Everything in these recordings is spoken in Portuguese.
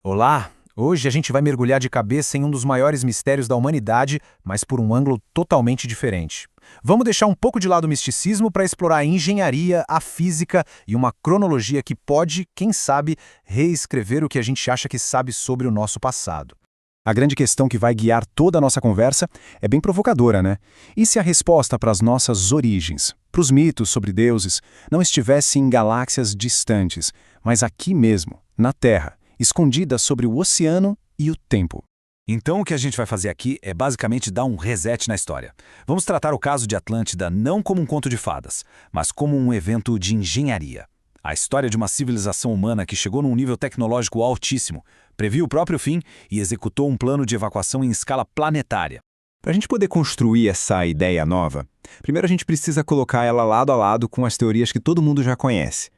Olá! Hoje a gente vai mergulhar de cabeça em um dos maiores mistérios da humanidade, mas por um ângulo totalmente diferente. Vamos deixar um pouco de lado o misticismo para explorar a engenharia, a física e uma cronologia que pode, quem sabe, reescrever o que a gente acha que sabe sobre o nosso passado. A grande questão que vai guiar toda a nossa conversa é bem provocadora, né? E se a resposta para as nossas origens, para os mitos sobre deuses, não estivesse em galáxias distantes, mas aqui mesmo, na Terra, escondida sobre o oceano e o tempo? Então o que a gente vai fazer aqui é basicamente dar um reset na história. Vamos tratar o caso de Atlântida não como um conto de fadas, mas como um evento de engenharia. A história de uma civilização humana que chegou num nível tecnológico altíssimo, previu o próprio fim e executou um plano de evacuação em escala planetária. Para a gente poder construir essa ideia nova, primeiro a gente precisa colocar ela lado a lado com as teorias que todo mundo já conhece.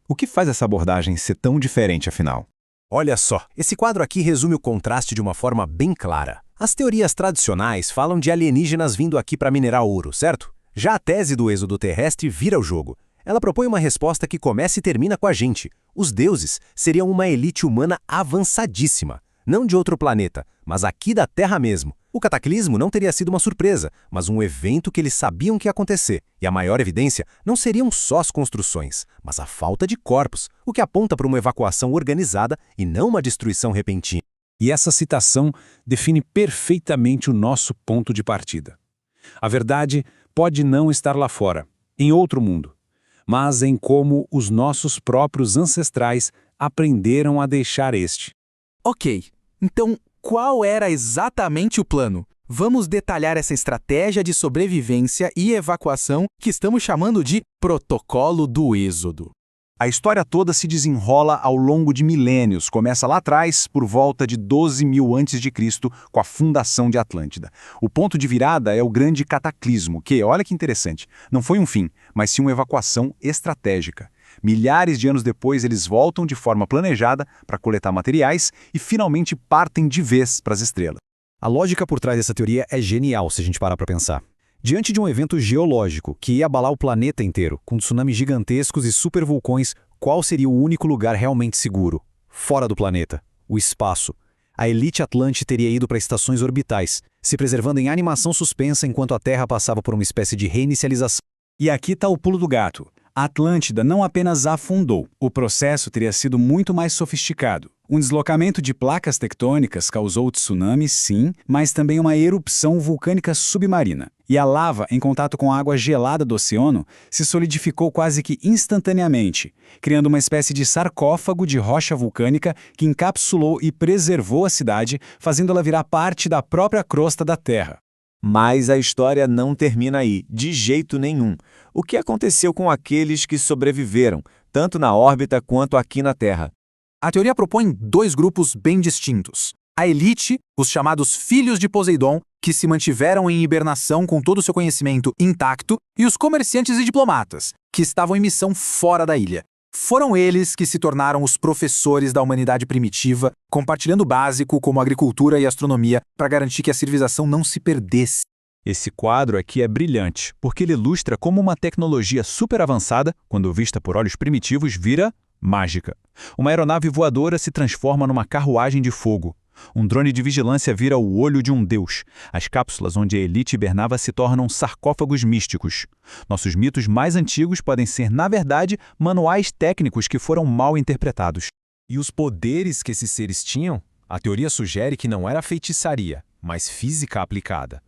O que faz essa abordagem ser tão diferente, afinal? Olha só, esse quadro aqui resume o contraste de uma forma bem clara. As teorias tradicionais falam de alienígenas vindo aqui para minerar ouro, certo? Já a tese do êxodo terrestre vira o jogo. Ela propõe uma resposta que começa e termina com a gente. Os deuses seriam uma elite humana avançadíssima, não de outro planeta, mas aqui da Terra mesmo. O cataclismo não teria sido uma surpresa, mas um evento que eles sabiam que ia acontecer. E a maior evidência não seriam só as construções, mas a falta de corpos, o que aponta para uma evacuação organizada e não uma destruição repentina. E essa citação define perfeitamente o nosso ponto de partida. A verdade pode não estar lá fora, em outro mundo, mas em como os nossos próprios ancestrais aprenderam a deixar este. Ok, então qual era exatamente o plano? Vamos detalhar essa estratégia de sobrevivência e evacuação que estamos chamando de Protocolo do Êxodo. A história toda se desenrola ao longo de milênios. Começa lá atrás, por volta de 12.000 a.C., com a fundação de Atlântida. O ponto de virada é o grande cataclismo, que, olha que interessante, não foi um fim, mas sim uma evacuação estratégica. Milhares de anos depois, eles voltam de forma planejada para coletar materiais e finalmente partem de vez para as estrelas. A lógica por trás dessa teoria é genial se a gente parar para pensar. Diante de um evento geológico que ia abalar o planeta inteiro, com tsunamis gigantescos e supervulcões, qual seria o único lugar realmente seguro? Fora do planeta, o espaço. A elite Atlante teria ido para estações orbitais, se preservando em animação suspensa enquanto a Terra passava por uma espécie de reinicialização. E aqui está o pulo do gato. A Atlântida não apenas afundou, o processo teria sido muito mais sofisticado. Um deslocamento de placas tectônicas causou tsunamis, sim, mas também uma erupção vulcânica submarina. E a lava, em contato com a água gelada do oceano, se solidificou quase que instantaneamente, criando uma espécie de sarcófago de rocha vulcânica que encapsulou e preservou a cidade, fazendo-la virar parte da própria crosta da Terra. Mas a história não termina aí, de jeito nenhum. O que aconteceu com aqueles que sobreviveram, tanto na órbita quanto aqui na Terra? A teoria propõe dois grupos bem distintos. A elite, os chamados filhos de Poseidon, que se mantiveram em hibernação com todo o seu conhecimento intacto, e os comerciantes e diplomatas, que estavam em missão fora da ilha. Foram eles que se tornaram os professores da humanidade primitiva, compartilhando o básico como agricultura e astronomia para garantir que a civilização não se perdesse. Esse quadro aqui é brilhante, porque ele ilustra como uma tecnologia super avançada, quando vista por olhos primitivos, vira mágica. Uma aeronave voadora se transforma numa carruagem de fogo. Um drone de vigilância vira o olho de um deus. As cápsulas onde a elite hibernava se tornam sarcófagos místicos. Nossos mitos mais antigos podem ser, na verdade, manuais técnicos que foram mal interpretados. E os poderes que esses seres tinham? A teoria sugere que não era feitiçaria, mas física aplicada.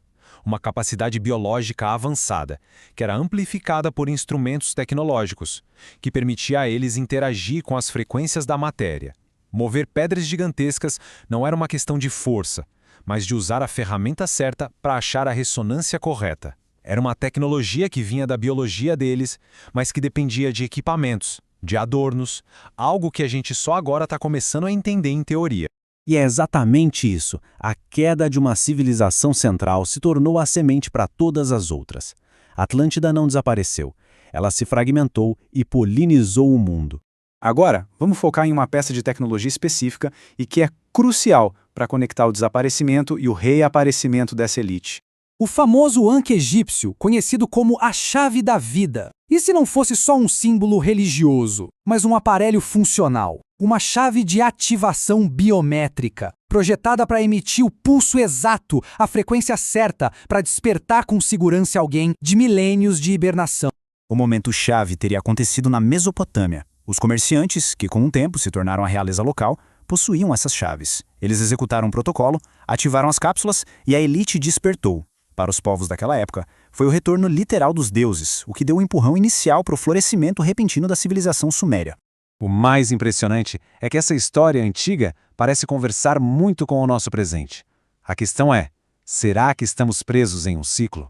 Uma capacidade biológica avançada, que era amplificada por instrumentos tecnológicos, que permitia a eles interagir com as frequências da matéria. Mover pedras gigantescas não era uma questão de força, mas de usar a ferramenta certa para achar a ressonância correta. Era uma tecnologia que vinha da biologia deles, mas que dependia de equipamentos, de adornos, algo que a gente só agora está começando a entender em teoria. E é exatamente isso. A queda de uma civilização central se tornou a semente para todas as outras. Atlântida não desapareceu. Ela se fragmentou e polinizou o mundo. Agora, vamos focar em uma peça de tecnologia específica e que é crucial para conectar o desaparecimento e o reaparecimento dessa elite. O famoso Ankh egípcio, conhecido como a chave da vida. E se não fosse só um símbolo religioso, mas um aparelho funcional? Uma chave de ativação biométrica, projetada para emitir o pulso exato, a frequência certa, para despertar com segurança alguém de milênios de hibernação. O momento-chave teria acontecido na Mesopotâmia. Os comerciantes, que com o tempo se tornaram a realeza local, possuíam essas chaves. Eles executaram um protocolo, ativaram as cápsulas e a elite despertou. Para os povos daquela época, foi o retorno literal dos deuses, o que deu um empurrão inicial para o florescimento repentino da civilização suméria. O mais impressionante é que essa história antiga parece conversar muito com o nosso presente. A questão é, será que estamos presos em um ciclo?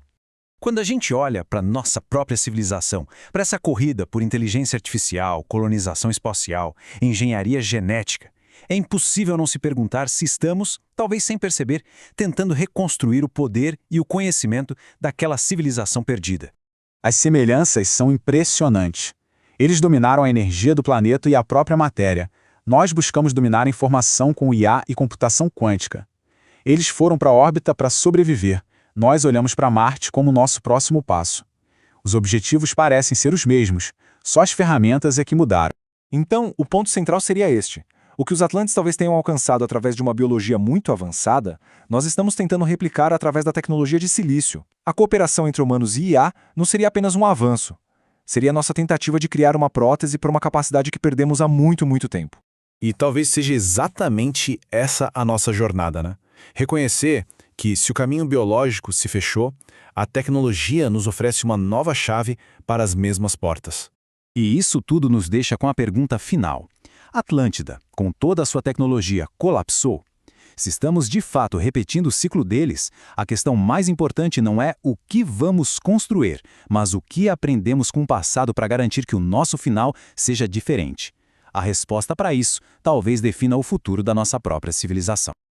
Quando a gente olha para nossa própria civilização, para essa corrida por inteligência artificial, colonização espacial, engenharia genética, é impossível não se perguntar se estamos, talvez sem perceber, tentando reconstruir o poder e o conhecimento daquela civilização perdida. As semelhanças são impressionantes. Eles dominaram a energia do planeta e a própria matéria. Nós buscamos dominar a informação com IA e computação quântica. Eles foram para a órbita para sobreviver. Nós olhamos para Marte como nosso próximo passo. Os objetivos parecem ser os mesmos, só as ferramentas é que mudaram. Então, o ponto central seria este. O que os Atlantes talvez tenham alcançado através de uma biologia muito avançada, nós estamos tentando replicar através da tecnologia de silício. A cooperação entre humanos e IA não seria apenas um avanço. Seria a nossa tentativa de criar uma prótese para uma capacidade que perdemos há muito, muito tempo. E talvez seja exatamente essa a nossa jornada, né? Reconhecer que, se o caminho biológico se fechou, a tecnologia nos oferece uma nova chave para as mesmas portas. E isso tudo nos deixa com a pergunta final. Atlântida, com toda a sua tecnologia, colapsou? Se estamos de fato repetindo o ciclo deles, a questão mais importante não é o que vamos construir, mas o que aprendemos com o passado para garantir que o nosso final seja diferente. A resposta para isso talvez defina o futuro da nossa própria civilização.